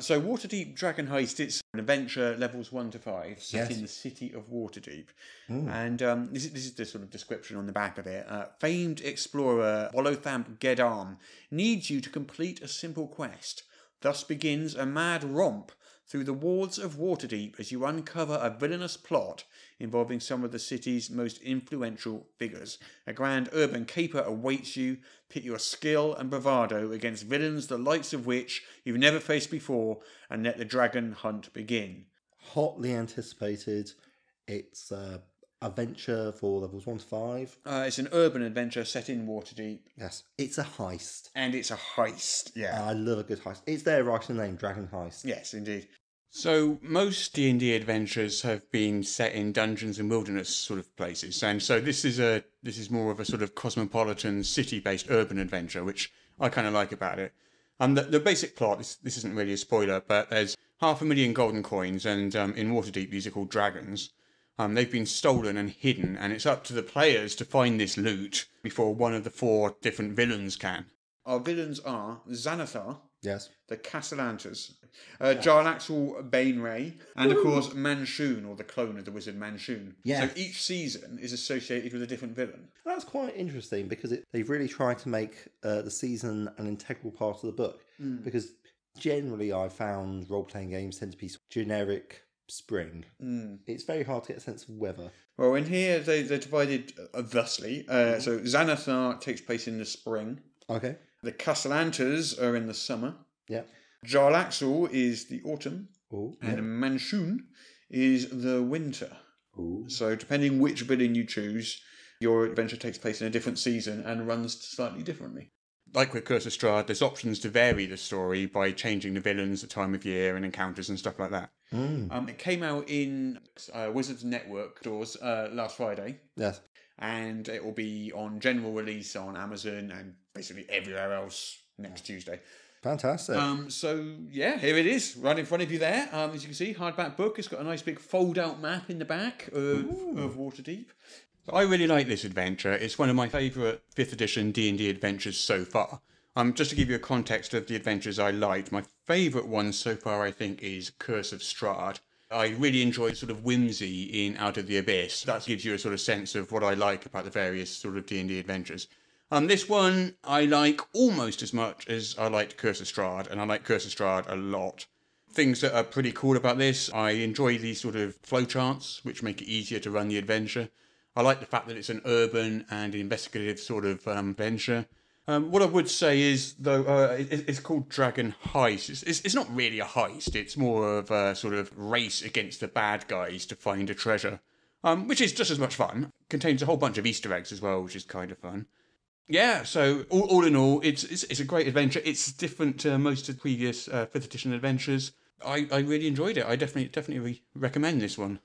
So Waterdeep Dragon Heist, it's an adventure levels 1 to 5 set Yes. in the city of Waterdeep. And this is the sort of description on the back of it. Famed explorer Wolothamp Gedam needs you to complete a simple quest. Thus begins a mad romp through the wards of Waterdeep as you uncover a villainous plot involving some of the city's most influential figures. A grand urban caper awaits you. Pit your skill and bravado against villains the likes of which you've never faced before, and let the dragon hunt begin. Hotly anticipated. It's a venture for levels 1 to 5. It's an urban adventure set in Waterdeep. Yes. It's a heist. And it's a heist, yeah. I love a good heist. It's there right in the name, Dragon Heist. Yes, indeed. So most D&D adventures have been set in dungeons and wilderness sort of places, and so this is more of a sort of cosmopolitan city-based urban adventure, which I kind of like about it. The basic plot, this isn't really a spoiler, but there's 500,000 golden coins, and in Waterdeep these are called dragons. They've been stolen and hidden, and it's up to the players to find this loot before one of the 4 different villains can. Our villains are Xanathar, Yes. the Castellantas, Jarlaxle Baneray, and of course Manshoon, or the clone of the wizard Manshoon. Yeah. So each season is associated with a different villain. That's quite interesting because they've really tried to make the season an integral part of the book. Because generally I found role-playing games tend to be generic spring. It's very hard to get a sense of weather. Well, in here they're divided thusly. So Xanathar takes place in the spring. Okay. The Castellantas are in the summer. Yeah. Jarlaxle is the autumn. Ooh, And Manshoon is the winter. Ooh. So depending which villain you choose, your adventure takes place in a different season and runs slightly differently. Like with Curse of Strahd, there's options to vary the story by changing the villains, the time of year, and encounters and stuff like that. It came out in Wizards Network stores last Friday. Yes. And it will be on general release on Amazon and basically everywhere else next Tuesday. Fantastic. So yeah, here it is, right in front of you there. As you can see, hardback book. It's got a nice big fold-out map in the back of Waterdeep. I really like this adventure. It's one of my favourite 5th edition D&D adventures so far. Just to give you a context of the adventures I liked, my favourite one so far, I think, is Curse of Strahd. I really enjoy sort of whimsy in Out of the Abyss. That gives you a sort of sense of what I like about the various sort of D&D adventures. This one I like almost as much as I liked Curse of Strahd, and I like Curse of Strahd a lot. Things that are pretty cool about this, I enjoy these sort of flowcharts, which make it easier to run the adventure. I like the fact that it's an urban and investigative sort of adventure. What I would say is, though, it's called Dragon Heist. It's not really a heist. It's more of a sort of race against the bad guys to find a treasure, which is just as much fun. Contains a whole bunch of Easter eggs as well, which is kind of fun. Yeah, so all in all, it's a great adventure. It's different to most of the previous 5th edition adventures. I really enjoyed it. I definitely recommend this one.